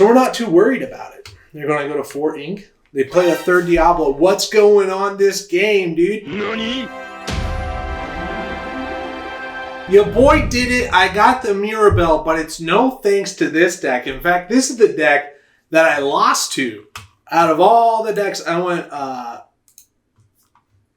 So we're not too worried about it. They're going to go to 4 ink. They play a third Diablo. What's going on this game, dude? NANI? Your boy did it. I got the Mirabelle, but it's no thanks to this deck. In fact, this is the deck that I lost to. Out of all the decks, I went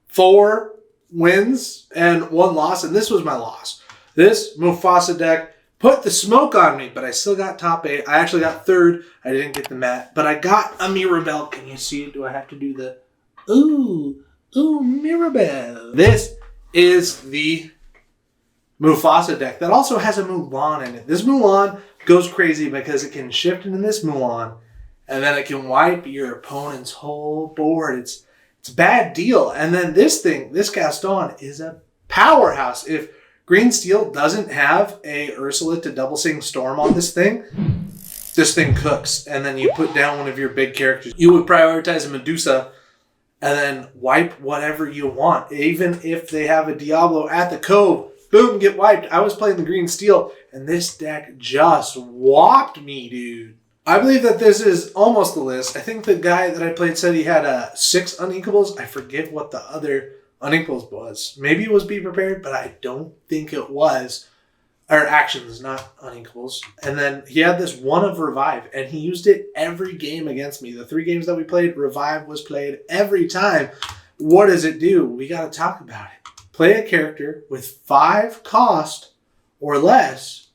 4 wins and 1 loss, and this was my loss. This Mufasa deck put the smoke on me, but I still got top 8. I actually got 3rd. I didn't get the mat, but I got a Mirabelle. Can you see it? Do I have to do the ooh Mirabelle? This is the Mufasa deck that also has a Mulan in it. This Mulan goes crazy because it can shift into this Mulan, and then it can wipe your opponent's whole board. It's a bad deal. And then this thing, this Gaston, is a powerhouse. If Green Steel doesn't have a Ursula to double sing Storm on this thing cooks. And then you put down one of your big characters. You would prioritize a Medusa and then wipe whatever you want. Even if they have a Diablo at the Cove, boom, get wiped. I was playing the Green Steel, and this deck just whopped me, dude. I believe that this is almost the list. I think the guy that I played said he had 6 unequables. I forget what the other unequals was. Maybe it was Be Prepared, but I don't think it was. Or actions, not unequals. And then he had this one of Revive, and he used it every game against me. The 3 games that we played, Revive was played every time. What does it do? We got to talk about it. Play a character with 5 cost or less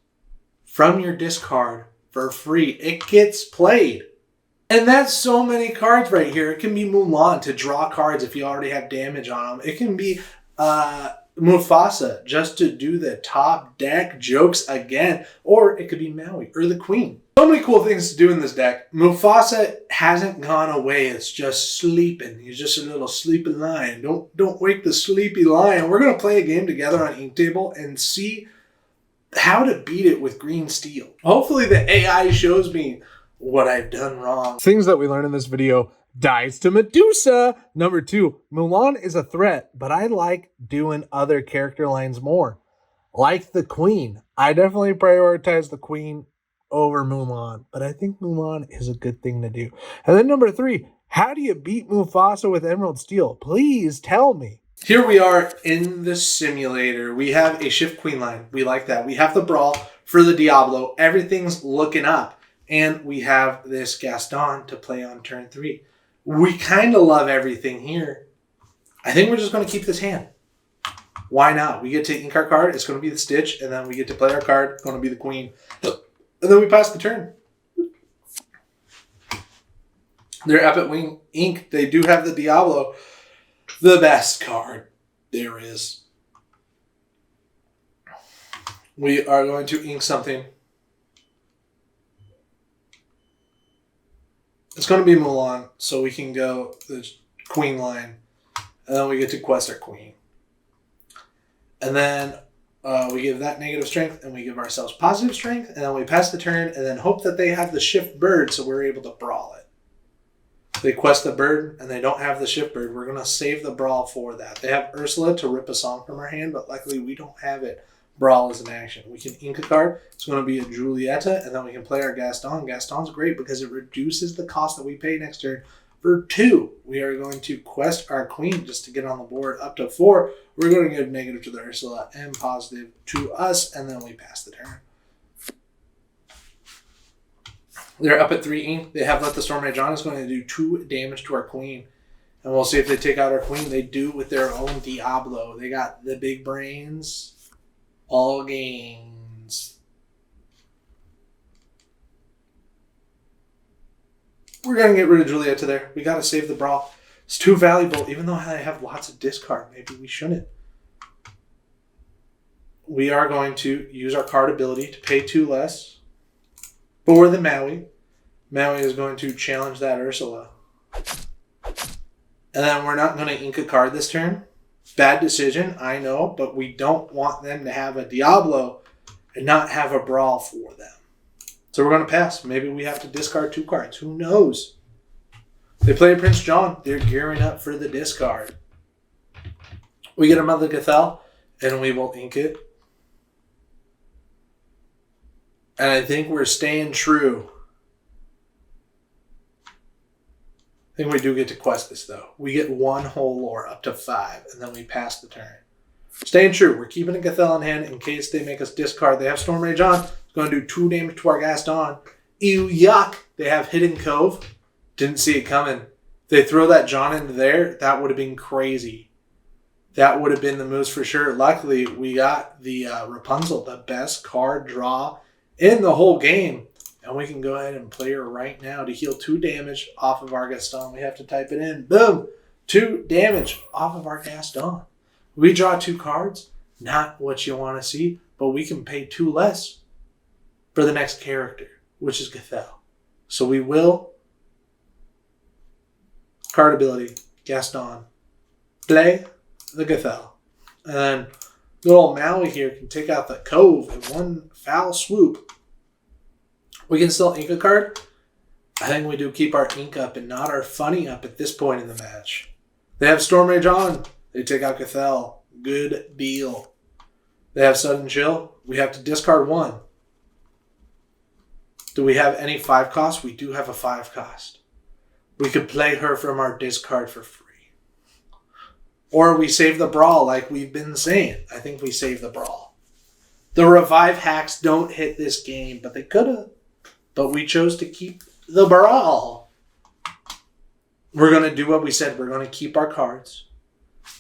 from your discard for free. It gets played. And that's so many cards right here. It can be Mulan to draw cards if you already have damage on them. It can be Mufasa just to do the top deck jokes again. Or it could be Maui or the Queen. So many cool things to do in this deck. Mufasa hasn't gone away. It's just sleeping. He's just a little sleepy lion. Don't wake the sleepy lion. We're going to play a game together on Inktable and see how to beat it with Green Steel. Hopefully the AI shows me what I've done wrong. Things that we learned in this video: dies to Medusa. Number 2, Mulan is a threat, but I like doing other character lines more. Like the Queen. I definitely prioritize the Queen over Mulan, but I think Mulan is a good thing to do. And then number 3, how do you beat Mufasa with Emerald Steel? Please tell me. Here we are in the simulator. We have a Shift Queen line. We like that. We have the Brawl for the Diablo. Everything's looking up. And we have this Gaston to play on turn 3. We kind of love everything here. I think we're just going to keep this hand. Why not? We get to ink our card. It's going to be the Stitch. And then we get to play our card. It's going to be the Queen. And then we pass the turn. They're up at Wing Ink. They do have the Diablo. The best card there is. We are going to ink something. It's going to be Mulan, so we can go the Queen line. And then we get to quest our Queen. And then we give that negative strength, and we give ourselves positive strength. And then we pass the turn, and then hope that they have the Shift Bird, so we're able to Brawl it. They quest the bird, and they don't have the Shift Bird. We're going to save the Brawl for that. They have Ursula to rip a song from our hand, but luckily we don't have it. Brawl is an action. We can ink a card. It's going to be a Julieta, and then we can play our Gaston. Gaston's great because it reduces the cost that we pay next turn for 2. We are going to quest our Queen just to get on the board up to 4. We're going to give negative to the Ursula and positive to us, and then we pass the turn. They're up at 3 ink. They have Let the Storm Rage On. It's going to do 2 damage to our Queen. And we'll see if they take out our Queen. They do with their own Diablo. They got the big brains. All gains. We're going to get rid of Julieta there. We got to save the Brawl. It's too valuable. Even though I have lots of discard, maybe we shouldn't. We are going to use our card ability to pay 2 less for the Maui. Maui is going to challenge that Ursula. And then we're not going to ink a card this turn. Bad decision, I know, but we don't want them to have a Diablo and not have a Brawl for them. So we're going to pass. Maybe we have to discard 2 cards. Who knows? They play Prince John. They're gearing up for the discard. We get a Mother Cathel, and we will ink it. And I think we're staying true I think we do get to quest this, though. We get one whole lore up to 5, and then we pass the turn. Staying true. We're keeping a Gathel in hand in case they make us discard. They have Storm Rage on. It's going to do 2 damage to our Gaston. Ew, yuck. They have Hidden Cove. Didn't see it coming. They throw that John into there. That would have been crazy. That would have been the moves for sure. Luckily, we got the Rapunzel, the best card draw in the whole game. And we can go ahead and play her right now to heal 2 damage off of our Gaston. We have to type it in. Boom! 2 damage off of our Gaston. We draw 2 cards. Not what you want to see, but we can pay 2 less for the next character, which is Gathel. So we will card ability, Gaston, play the Gathel. And then good old Maui here can take out the Cove in one foul swoop. We can still ink a card. I think we do keep our ink up and not our funny up at this point in the match. They have Storm Rage on. They take out Gathel. Good deal. They have Sudden Chill. We have to discard 1. Do we have any 5 cost? We do have a 5 cost. We could play her from our discard for free. Or we save the Brawl like we've been saying. I think we save the Brawl. The Revive hacks don't hit this game, but they could have. But we chose to keep the Brawl. We're going to do what we said. We're going to keep our cards.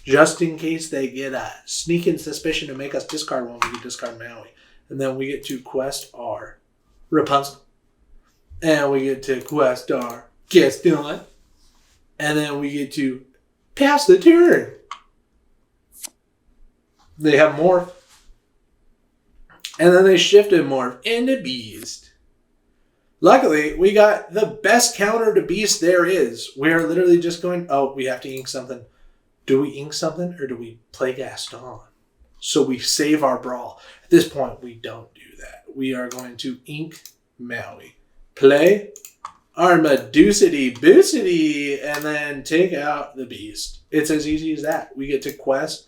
Just in case they get a sneaking suspicion to make us discard one, we can discard Maui. And then we get to quest our Rapunzel. And we get to quest our Gaston. And then we get to pass the turn. They have Morph. And then they shifted Morph into Beast. Luckily, we got the best counter to Beast there is. We are literally just going, oh, we have to ink something. Do we ink something or do we play Gaston? So we save our Brawl. At this point, we don't do that. We are going to ink Maui. Play our Medusity Boosity and then take out the Beast. It's as easy as that. We get to quest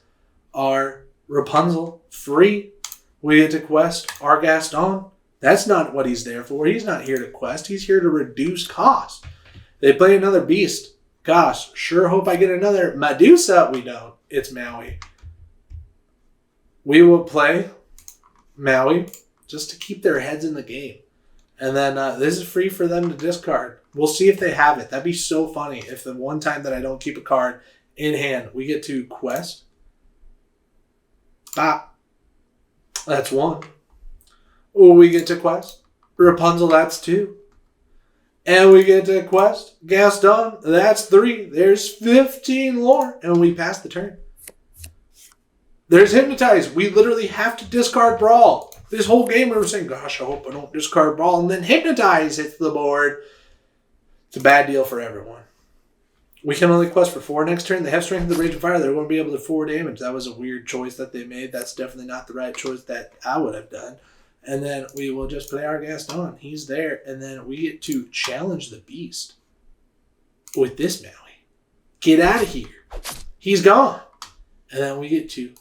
our Rapunzel free. We get to quest our Gaston. That's not what he's there for. He's not here to quest. He's here to reduce cost. They play another Beast. Gosh, sure hope I get another Medusa. We don't. It's Maui. We will play Maui just to keep their heads in the game. And then this is free for them to discard. We'll see if they have it. That'd be so funny if the one time that I don't keep a card in hand, we get to quest. Bop. That's 1. Oh, we get to quest Rapunzel. That's 2. And we get to quest Gaston. That's 3. There's 15 lore. And we pass the turn. There's Hypnotize. We literally have to discard Brawl. This whole game we were saying, gosh, I hope I don't discard Brawl. And then Hypnotize hits the board. It's a bad deal for everyone. We can only quest for 4 next turn. They have Strength of the Rage and Fire. They're going to be able to 4 damage. That was a weird choice that they made. That's definitely not the right choice that I would have done. And then we will just play our Gaston. He's there. And then we get to challenge the Beast with this Maui. Get out of here. He's gone. And then we get to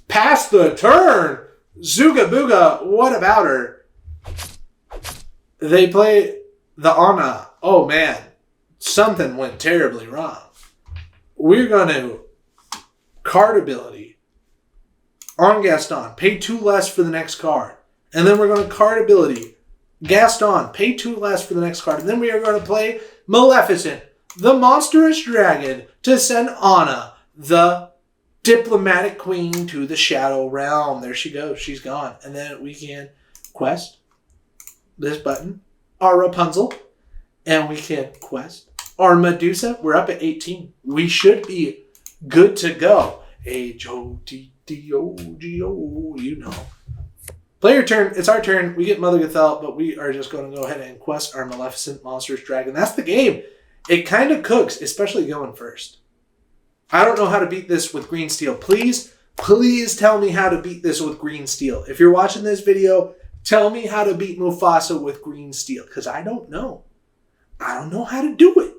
pass the turn. Zuga Booga. What about her? They play the Anna. Oh, man. Something went terribly wrong. We're going to card ability on Gaston. Pay 2 less for the next card. And then we're going to card ability Gaston. Pay 2 less for the next card. And then we are going to play Maleficent, the monstrous dragon, to send Anna, the diplomatic queen, to the Shadow Realm. There she goes. She's gone. And then we can quest this button, our Rapunzel. And we can quest our Medusa. We're up at 18. We should be good to go. H-O-T-T-O-G-O, you know. Play your turn. It's our turn. We get Mother Gathel, but we are just going to go ahead and quest our Maleficent Monstrous Dragon. That's the game. It kind of cooks, especially going first. I don't know how to beat this with green steel. Please tell me how to beat this with green steel. If you're watching this video, tell me how to beat Mufasa with green steel, because I don't know. I don't know how to do it.